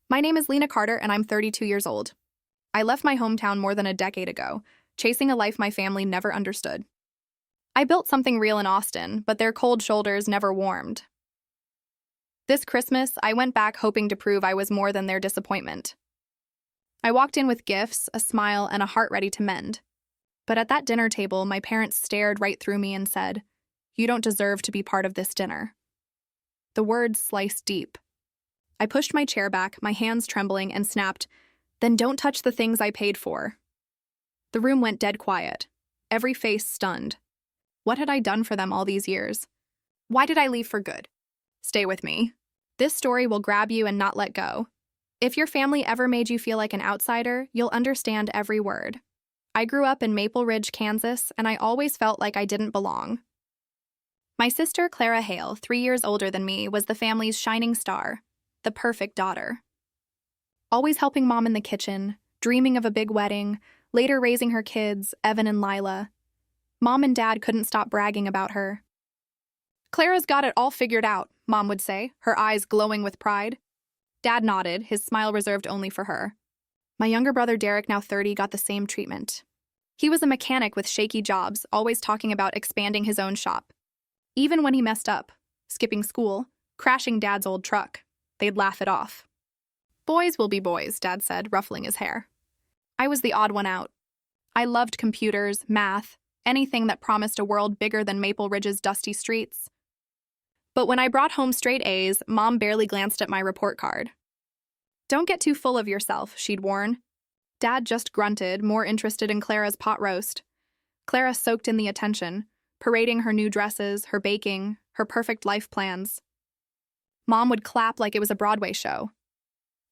My name is Lena Carter, and I'm 32 years old. I left my hometown more than a decade ago, chasing a life my family never understood. I built something real in Austin, but their cold shoulders never warmed. This Christmas, I went back hoping to prove I was more than their disappointment. I walked in with gifts, a smile, and a heart ready to mend. But at that dinner table, my parents stared right through me and said, "You don't deserve to be part of this dinner." The words sliced deep. I pushed my chair back, my hands trembling, and snapped, "Then don't touch the things I paid for." The room went dead quiet, every face stunned. What had I done for them all these years? Why did I leave for good? Stay with me. This story will grab you and not let go. If your family ever made you feel like an outsider, you'll understand every word. I grew up in Maple Ridge, Kansas, and I always felt like I didn't belong. My sister, Clara Hale, 3 years older than me, was the family's shining star, the perfect daughter. Always helping mom in the kitchen, dreaming of a big wedding, later raising her kids, Evan and Lila. Mom and Dad couldn't stop bragging about her. "Clara's got it all figured out," Mom would say, her eyes glowing with pride. Dad nodded, his smile reserved only for her. My younger brother Derek, now 30, got the same treatment. He was a mechanic with shaky jobs, always talking about expanding his own shop. Even when he messed up, skipping school, crashing Dad's old truck, they'd laugh it off. "Boys will be boys," Dad said, ruffling his hair. I was the odd one out. I loved computers, math, anything that promised a world bigger than Maple Ridge's dusty streets. But when I brought home straight A's, Mom barely glanced at my report card. "Don't get too full of yourself," she'd warn. Dad just grunted, more interested in Clara's pot roast. Clara soaked in the attention, parading her new dresses, her baking, her perfect life plans. Mom would clap like it was a Broadway show.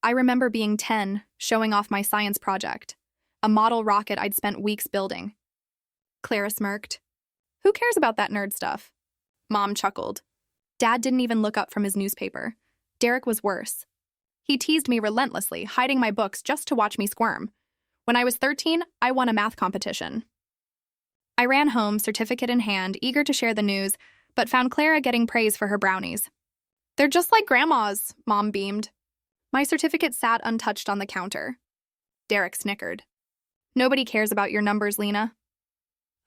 I remember being 10, showing off my science project, a model rocket I'd spent weeks building. Clara smirked. "Who cares about that nerd stuff?" Mom chuckled. Dad didn't even look up from his newspaper. Derek was worse. He teased me relentlessly, hiding my books just to watch me squirm. When I was 13, I won a math competition. I ran home, certificate in hand, eager to share the news, but found Clara getting praise for her brownies. "They're just like Grandma's," Mom beamed. My certificate sat untouched on the counter. Derek snickered. "Nobody cares about your numbers, Lena."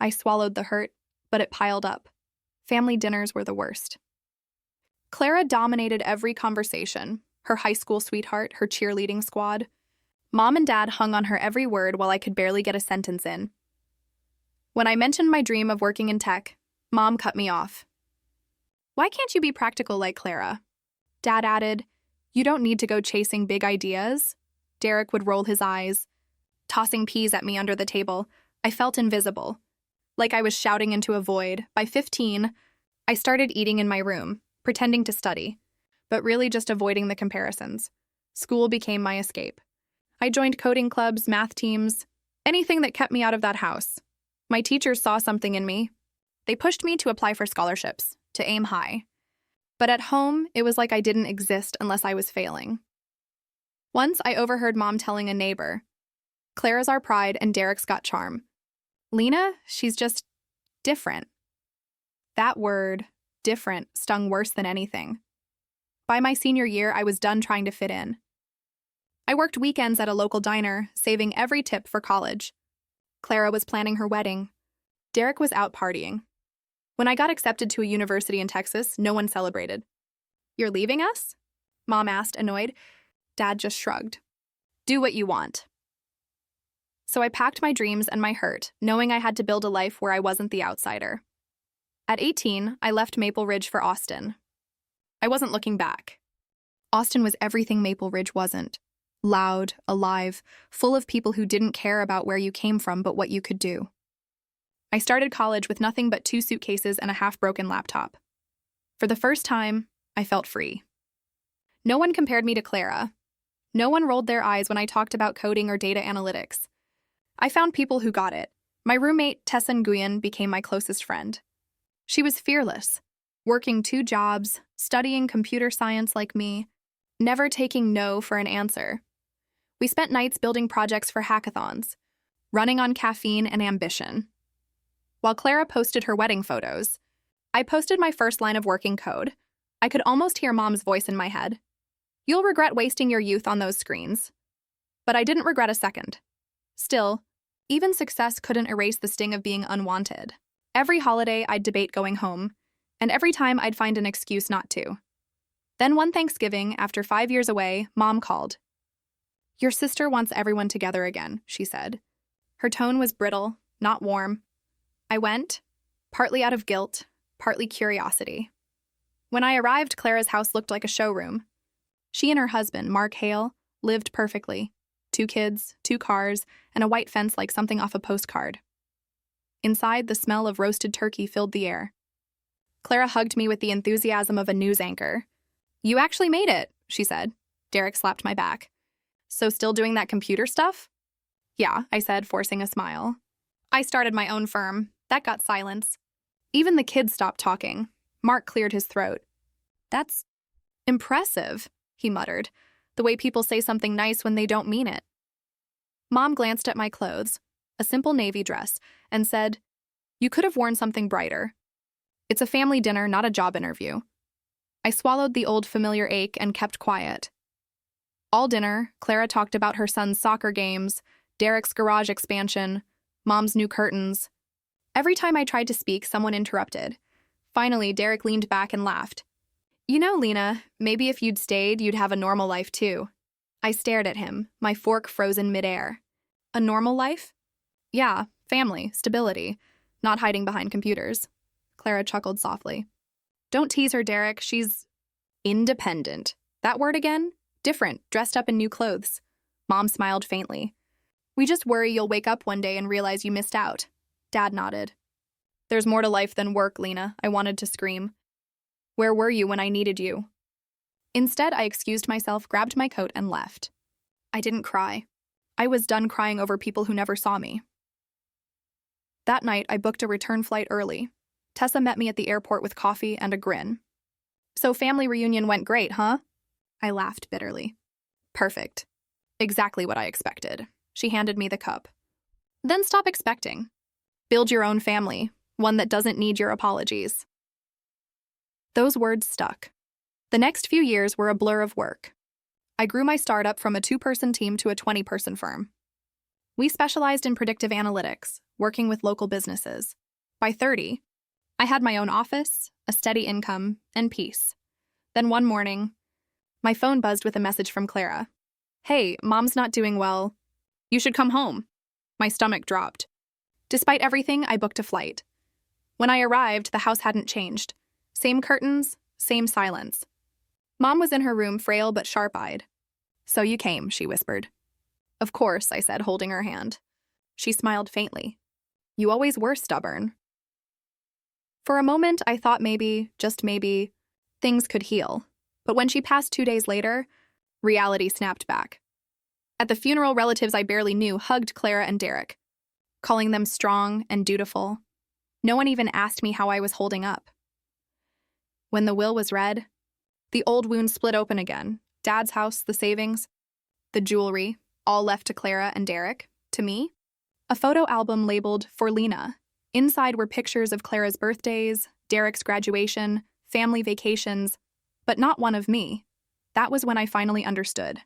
I swallowed the hurt, but it piled up. Family dinners were the worst. Clara dominated every conversation, her high school sweetheart, her cheerleading squad. Mom and Dad hung on her every word while I could barely get a sentence in. When I mentioned my dream of working in tech, Mom cut me off. "Why can't you be practical like Clara?" Dad added, "You don't need to go chasing big ideas." Derek would roll his eyes, tossing peas at me under the table. I felt invisible, like I was shouting into a void. By 15, I started eating in my room, pretending to study, but really just avoiding the comparisons. School became my escape. I joined coding clubs, math teams, anything that kept me out of that house. My teachers saw something in me. They pushed me to apply for scholarships, to aim high. But at home, it was like I didn't exist unless I was failing. Once I overheard Mom telling a neighbor, "Clara's our pride and Derek's got charm. Lena, she's just different." That word, different, stung worse than anything. By my senior year, I was done trying to fit in. I worked weekends at a local diner, saving every tip for college. Clara was planning her wedding. Derek was out partying. When I got accepted to a university in Texas, no one celebrated. "You're leaving us?" Mom asked, annoyed. Dad just shrugged. "Do what you want." So I packed my dreams and my hurt, knowing I had to build a life where I wasn't the outsider. At 18, I left Maple Ridge for Austin. I wasn't looking back. Austin was everything Maple Ridge wasn't. Loud, alive, full of people who didn't care about where you came from but what you could do. I started college with nothing but 2 suitcases and a half-broken laptop. For the first time, I felt free. No one compared me to Clara. No one rolled their eyes when I talked about coding or data analytics. I found people who got it. My roommate, Tessa Nguyen, became my closest friend. She was fearless, working 2 jobs, studying computer science like me, never taking no for an answer. We spent nights building projects for hackathons, running on caffeine and ambition. While Clara posted her wedding photos, I posted my first line of working code. I could almost hear Mom's voice in my head. You'll regret wasting your youth on those screens. But I didn't regret a second. Still, even success couldn't erase the sting of being unwanted. Every holiday, I'd debate going home, and every time I'd find an excuse not to. Then one Thanksgiving, after 5 years away, Mom called. "Your sister wants everyone together again," she said. Her tone was brittle, not warm. I went, partly out of guilt, partly curiosity. When I arrived, Clara's house looked like a showroom. She and her husband, Mark Hale, lived perfectly. 2 kids, 2 cars, and a white fence like something off a postcard. Inside, the smell of roasted turkey filled the air. Clara hugged me with the enthusiasm of a news anchor. "You actually made it," she said. Derek slapped my back. "So still doing that computer stuff?" "Yeah," I said, forcing a smile. "I started my own firm. That got silence." Even the kids stopped talking. Mark cleared his throat. "That's impressive," he muttered, the way people say something nice when they don't mean it. Mom glanced at my clothes, a simple navy dress, and said, "You could have worn something brighter. It's a family dinner, not a job interview." I swallowed the old familiar ache and kept quiet. All dinner, Clara talked about her son's soccer games, Derek's garage expansion, Mom's new curtains. Every time I tried to speak, someone interrupted. Finally, Derek leaned back and laughed. "You know, Lena, maybe if you'd stayed, you'd have a normal life too." I stared at him, my fork frozen midair. A normal life? Yeah, family, stability, not hiding behind computers. Clara chuckled softly. "Don't tease her, Derek. She's independent." That word again? Different, dressed up in new clothes. Mom smiled faintly. "We just worry you'll wake up one day and realize you missed out." Dad nodded. "There's more to life than work, Lena," I wanted to scream. "Where were you when I needed you?" Instead, I excused myself, grabbed my coat, and left. I didn't cry. I was done crying over people who never saw me. That night, I booked a return flight early. Tessa met me at the airport with coffee and a grin. "So family reunion went great, huh?" I laughed bitterly. "Perfect. Exactly what I expected." She handed me the cup. "Then stop expecting. Build your own family, one that doesn't need your apologies." Those words stuck. The next few years were a blur of work. I grew my startup from a 2-person team to a 20-person firm. We specialized in predictive analytics, working with local businesses. By 30, I had my own office, a steady income, and peace. Then one morning, my phone buzzed with a message from Clara. "Hey, Mom's not doing well. You should come home." My stomach dropped. Despite everything, I booked a flight. When I arrived, the house hadn't changed. Same curtains, same silence. Mom was in her room, frail but sharp-eyed. "So you came," she whispered. "Of course," I said, holding her hand. She smiled faintly. "You always were stubborn." For a moment, I thought maybe, just maybe, things could heal. But when she passed 2 days later, reality snapped back. At the funeral, relatives I barely knew hugged Clara and Derek, calling them strong and dutiful. No one even asked me how I was holding up. When the will was read, the old wound split open again. Dad's house, the savings, the jewelry, all left to Clara and Derek. To me, a photo album labeled "For Lena." Inside were pictures of Clara's birthdays, Derek's graduation, family vacations, but not one of me. That was when I finally understood.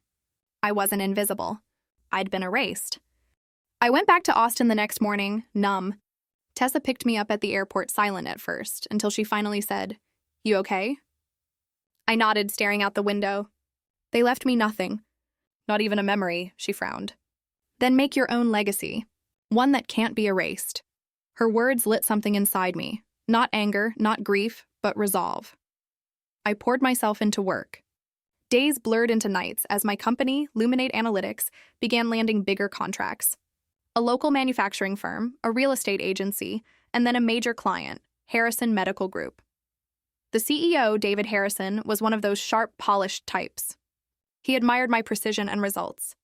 I wasn't invisible. I'd been erased. I went back to Austin the next morning, numb. Tessa picked me up at the airport, silent at first, until she finally said, "You okay?" I nodded, staring out the window. "They left me nothing. Not even a memory," she frowned. "Then make your own legacy. One that can't be erased." Her words lit something inside me. Not anger, not grief, but resolve. I poured myself into work. Days blurred into nights as my company, Luminate Analytics, began landing bigger contracts. A local manufacturing firm, a real estate agency, and then a major client, Harrison Medical Group. The CEO, David Harrison, was one of those sharp, polished types. He admired my precision and results.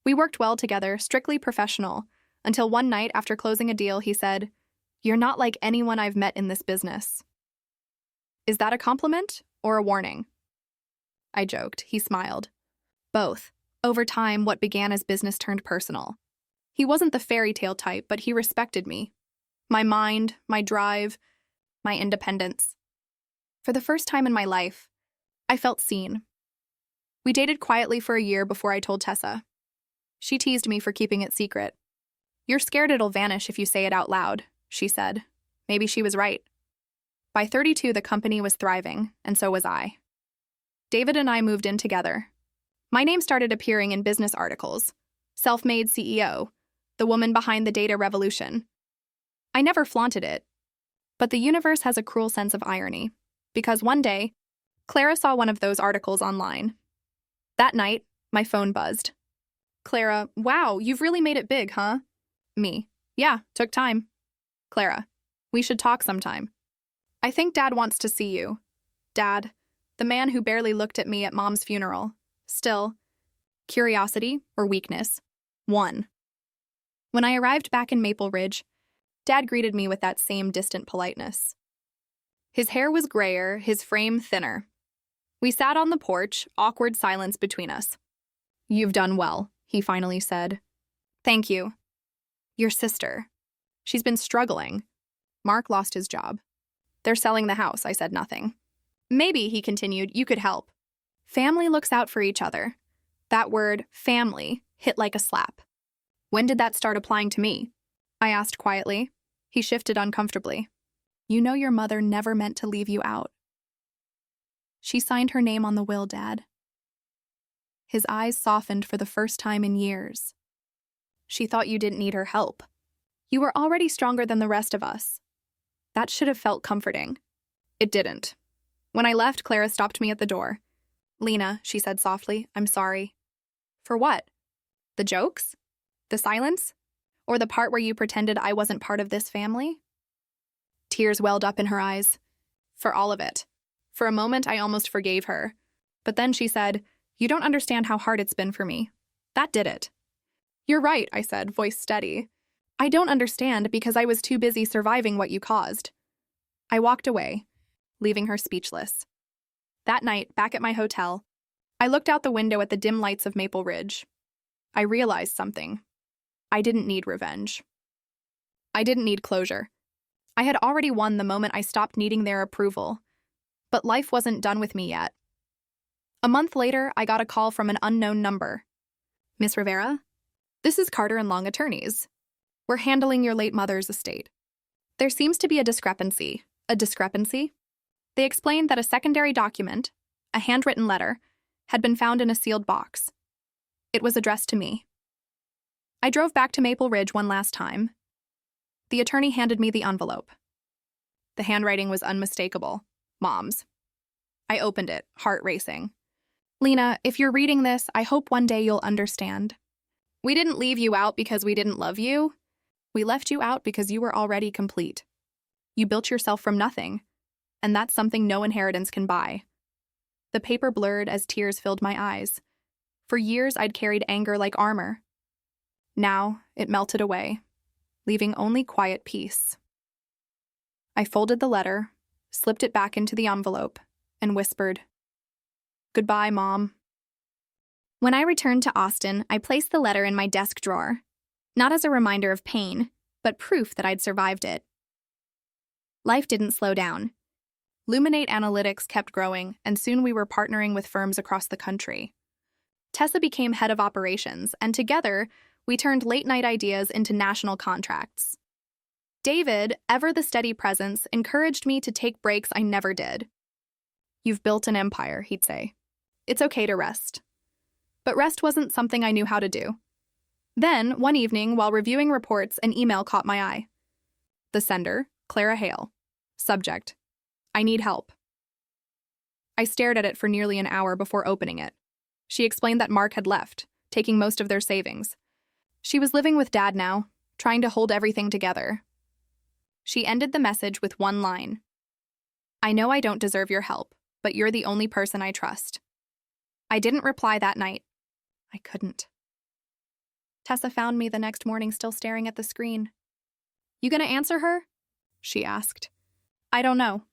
We worked well together, strictly professional, until one night after closing a deal, he said, "You're not like anyone I've met in this business." Is that a compliment or a warning? I joked. He smiled. Both. Over time, what began as business turned personal. He wasn't the fairy tale type, but he respected me. My mind, my drive, my independence. For the first time in my life, I felt seen. We dated quietly for a year before I told Tessa. She teased me for keeping it secret. "You're scared it'll vanish if you say it out loud," she said. Maybe she was right. By 32, the company was thriving, and so was I. David and I moved in together. My name started appearing in business articles. Self-made CEO, the woman behind the data revolution. I never flaunted it. But the universe has a cruel sense of irony, because one day, Clara saw one of those articles online. That night, my phone buzzed. Clara, "Wow, you've really made it big, huh?" Me, "Yeah, took time." Clara, "We should talk sometime." "I think Dad wants to see you." Dad, the man who barely looked at me at Mom's funeral. Still, curiosity or weakness won. When I arrived back in Maple Ridge, Dad greeted me with that same distant politeness. His hair was grayer, his frame thinner. We sat on the porch, awkward silence between us. "You've done well," he finally said. "Thank you." "Your sister. She's been struggling." Mark lost his job. "They're selling the house," I said nothing. "Maybe," he continued, "you could help. Family looks out for each other." That word, family, hit like a slap. "When did that start applying to me?" I asked quietly. He shifted uncomfortably. "You know your mother never meant to leave you out." "She signed her name on the will, Dad." His eyes softened for the first time in years. "She thought you didn't need her help. You were already stronger than the rest of us." That should have felt comforting. It didn't. When I left, Clara stopped me at the door. "Lena," she said softly, "I'm sorry." "For what? The jokes? The silence? Or the part where you pretended I wasn't part of this family?" Tears welled up in her eyes. "For all of it." For a moment, I almost forgave her. But then she said, "You don't understand how hard it's been for me." That did it. "You're right," I said, voice steady. "I don't understand because I was too busy surviving what you caused." I walked away, leaving her speechless. That night, back at my hotel, I looked out the window at the dim lights of Maple Ridge. I realized something. I didn't need revenge. I didn't need closure. I had already won the moment I stopped needing their approval. But life wasn't done with me yet. A month later, I got a call from an unknown number. "Miss Rivera? This is Carter and Long Attorneys. We're handling your late mother's estate. There seems to be a discrepancy." A discrepancy? They explained that a secondary document, a handwritten letter, had been found in a sealed box. It was addressed to me. I drove back to Maple Ridge one last time. The attorney handed me the envelope. The handwriting was unmistakable. Mom's. I opened it, heart racing. "Lena, if you're reading this, I hope one day you'll understand. We didn't leave you out because we didn't love you. We left you out because you were already complete. You built yourself from nothing, and that's something no inheritance can buy." The paper blurred as tears filled my eyes. For years, I'd carried anger like armor. Now, it melted away, leaving only quiet peace. I folded the letter, slipped it back into the envelope, and whispered, "Goodbye, Mom." When I returned to Austin, I placed the letter in my desk drawer, not as a reminder of pain, but proof that I'd survived it. Life didn't slow down. Luminate Analytics kept growing, and soon we were partnering with firms across the country. Tessa became head of operations, and together, we turned late-night ideas into national contracts. David, ever the steady presence, encouraged me to take breaks I never did. "You've built an empire," he'd say. "It's okay to rest." But rest wasn't something I knew how to do. Then, one evening, while reviewing reports, an email caught my eye. The sender, Clara Hale. Subject, "I need help." I stared at it for nearly an hour before opening it. She explained that Mark had left, taking most of their savings. She was living with Dad now, trying to hold everything together. She ended the message with one line. "I know I don't deserve your help, but you're the only person I trust." I didn't reply that night. I couldn't. Tessa found me the next morning still staring at the screen. "You gonna answer her?" she asked. "I don't know."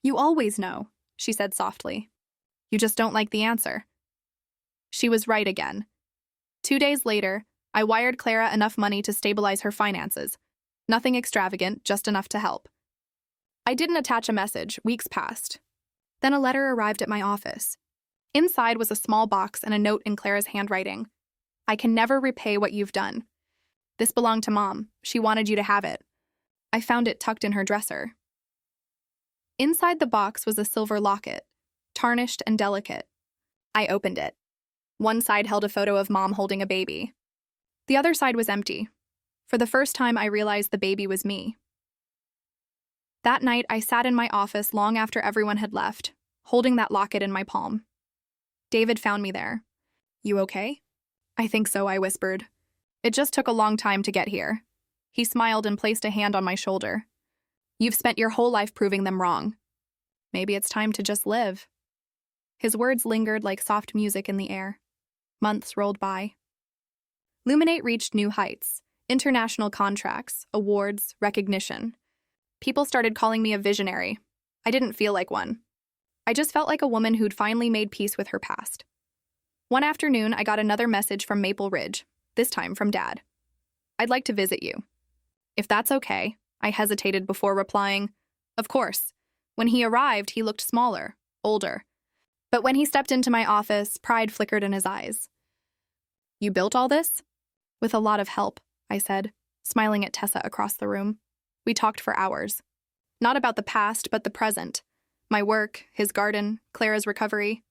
"You always know," she said softly. "You just don't like the answer." She was right again. 2 days later, I wired Clara enough money to stabilize her finances. Nothing extravagant, just enough to help. I didn't attach a message. Weeks passed. Then a letter arrived at my office. Inside was a small box and a note in Clara's handwriting. I can never repay what you've done. This belonged to Mom. She wanted you to have it. I found it tucked in her dresser. Inside the box was a silver locket, tarnished and delicate. I opened it. One side held a photo of Mom holding a baby. The other side was empty. For the first time, I realized the baby was me. That night, I sat in my office long after everyone had left, holding that locket in my palm. David found me there. You okay? I think so, I whispered. It just took a long time to get here. He smiled and placed a hand on my shoulder. You've spent your whole life proving them wrong. Maybe it's time to just live. His words lingered like soft music in the air. Months rolled by. Luminate reached new heights. International contracts, awards, recognition. People started calling me a visionary. I didn't feel like one. I just felt like a woman who'd finally made peace with her past. One afternoon, I got another message from Maple Ridge, this time from Dad. I'd like to visit you. If that's okay, I hesitated before replying. Of course. When he arrived, he looked smaller, older. But when he stepped into my office, pride flickered in his eyes. You built all this? With a lot of help, I said, smiling at Tessa across the room. We talked for hours. Not about the past, but the present. My work, his garden, Clara's recovery.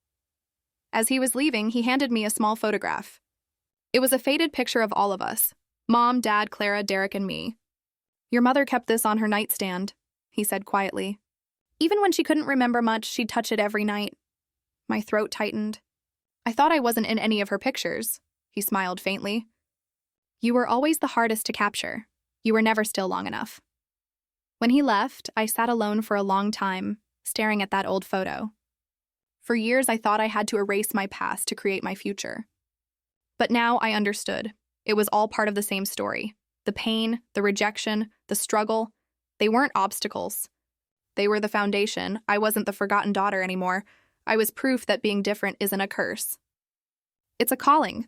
As he was leaving, he handed me a small photograph. It was a faded picture of all of us. Mom, Dad, Clara, Derek, and me. Your mother kept this on her nightstand, he said quietly. Even when she couldn't remember much, she'd touch it every night. My throat tightened. I thought I wasn't in any of her pictures, he smiled faintly. You were always the hardest to capture. You were never still long enough. When he left, I sat alone for a long time, staring at that old photo. For years, I thought I had to erase my past to create my future. But now I understood. It was all part of the same story. The pain, the rejection, the struggle, they weren't obstacles. They were the foundation. I wasn't the forgotten daughter anymore. I was proof that being different isn't a curse. It's a calling.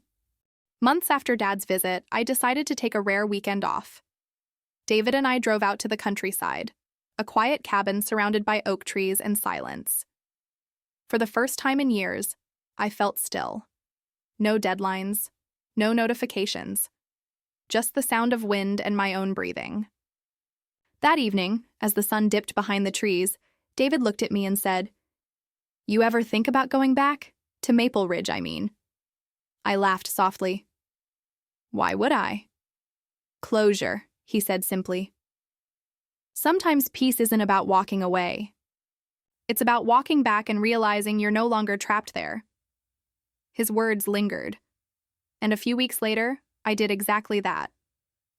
Months after Dad's visit, I decided to take a rare weekend off. David and I drove out to the countryside, a quiet cabin surrounded by oak trees and silence. For the first time in years, I felt still. No deadlines, no notifications, just the sound of wind and my own breathing. That evening, as the sun dipped behind the trees, David looked at me and said, You ever think about going back? To Maple Ridge, I mean. I laughed softly. Why would I? Closure, he said simply. Sometimes peace isn't about walking away. It's about walking back and realizing you're no longer trapped there. His words lingered. And a few weeks later, I did exactly that.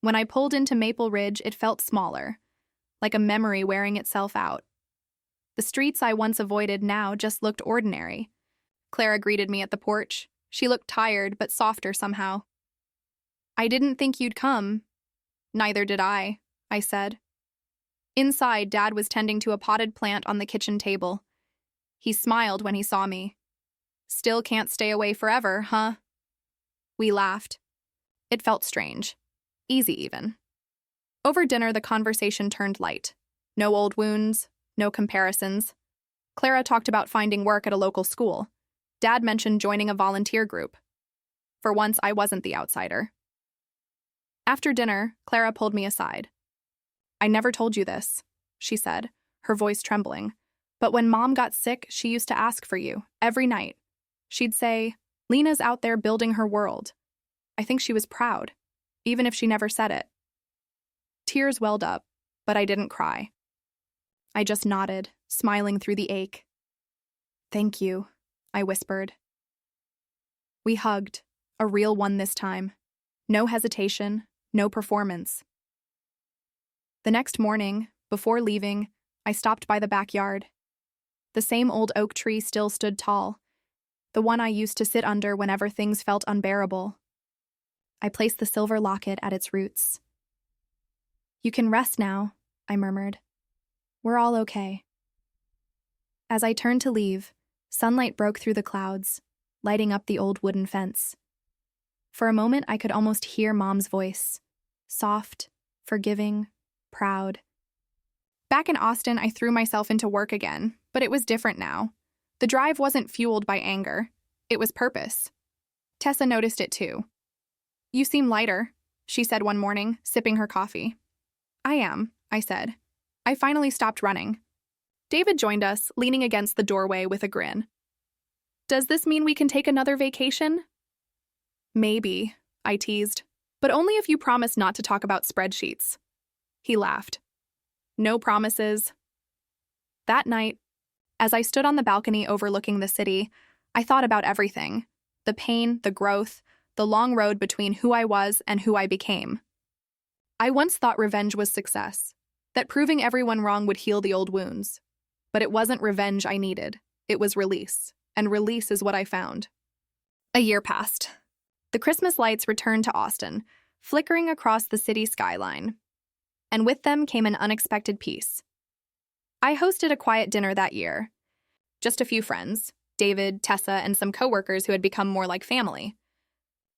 When I pulled into Maple Ridge, it felt smaller, like a memory wearing itself out. The streets I once avoided now just looked ordinary. Clara greeted me at the porch. She looked tired, but softer somehow. I didn't think you'd come. Neither did I said. Inside, Dad was tending to a potted plant on the kitchen table. He smiled when he saw me. Still can't stay away forever, huh? We laughed. It felt strange. Easy, even. Over dinner, the conversation turned light. No old wounds, no comparisons. Clara talked about finding work at a local school. Dad mentioned joining a volunteer group. For once, I wasn't the outsider. After dinner, Clara pulled me aside. I never told you this, she said, her voice trembling. But when Mom got sick, she used to ask for you, every night. She'd say, Lena's out there building her world. I think she was proud, even if she never said it. Tears welled up, but I didn't cry. I just nodded, smiling through the ache. Thank you, I whispered. We hugged, a real one this time. No hesitation, no performance. The next morning, before leaving, I stopped by the backyard. The same old oak tree still stood tall, the one I used to sit under whenever things felt unbearable. I placed the silver locket at its roots. You can rest now, I murmured. We're all okay. As I turned to leave, sunlight broke through the clouds, lighting up the old wooden fence. For a moment, I could almost hear Mom's voice, soft, forgiving, proud. Back in Austin, I threw myself into work again, but it was different now. The drive wasn't fueled by anger. It was purpose. Tessa noticed it too. "You seem lighter," she said one morning, sipping her coffee. "I am," I said. "I finally stopped running." David joined us, leaning against the doorway with a grin. "Does this mean we can take another vacation?" "Maybe," I teased, "but only if you promise not to talk about spreadsheets." He laughed. "No promises." That night, as I stood on the balcony overlooking the city, I thought about everything: the pain, the growth, the long road between who I was and who I became. I once thought revenge was success, that proving everyone wrong would heal the old wounds. But it wasn't revenge I needed. It was release, and release is what I found. A year passed. The Christmas lights returned to Austin, flickering across the city skyline. And with them came an unexpected peace. I hosted a quiet dinner that year. Just a few friends, David, Tessa, and some coworkers who had become more like family.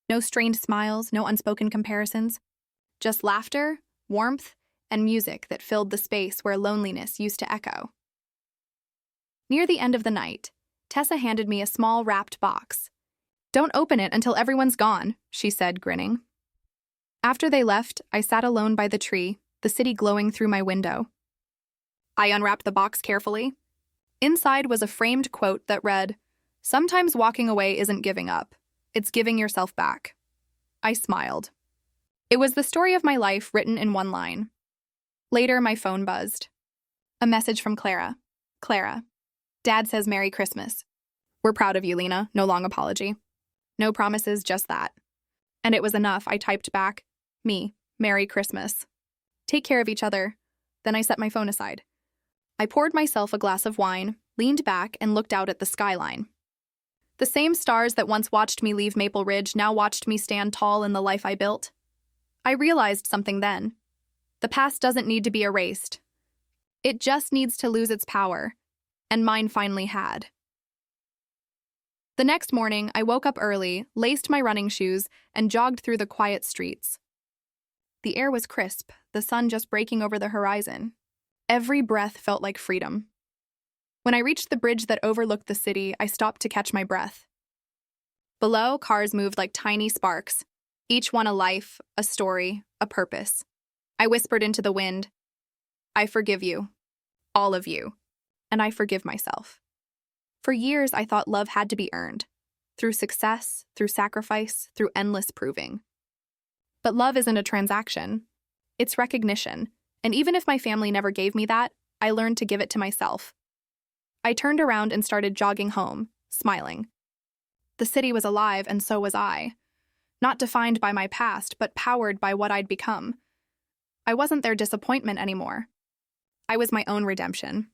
No strained smiles, no unspoken comparisons. Just laughter, warmth, and music that filled the space where loneliness used to echo. Near the end of the night, Tessa handed me a small wrapped box. "Don't open it until everyone's gone," she said, grinning. After they left, I sat alone by the tree, the city glowing through my window. I unwrapped the box carefully. Inside was a framed quote that read, "Sometimes walking away isn't giving up. It's giving yourself back." I smiled. It was the story of my life written in one line. Later, my phone buzzed. A message from Clara. "Clara, Dad says Merry Christmas. We're proud of you, Lena. No long apology. No promises, just that." And it was enough. I typed back, "Me, Merry Christmas. Take care of each other." Then I set my phone aside. I poured myself a glass of wine, leaned back, and looked out at the skyline. The same stars that once watched me leave Maple Ridge now watched me stand tall in the life I built. I realized something then. The past doesn't need to be erased. It just needs to lose its power. And mine finally had. The next morning, I woke up early, laced my running shoes, and jogged through the quiet streets. The air was crisp, the sun just breaking over the horizon. Every breath felt like freedom. When I reached the bridge that overlooked the city, I stopped to catch my breath. Below, cars moved like tiny sparks, each one a life, a story, a purpose. I whispered into the wind, "I forgive you, all of you, and I forgive myself." For years, I thought love had to be earned, through success, through sacrifice, through endless proving. But love isn't a transaction. It's recognition, and even if my family never gave me that, I learned to give it to myself. I turned around and started jogging home, smiling. The city was alive, and so was I. Not defined by my past, but powered by what I'd become. I wasn't their disappointment anymore. I was my own redemption.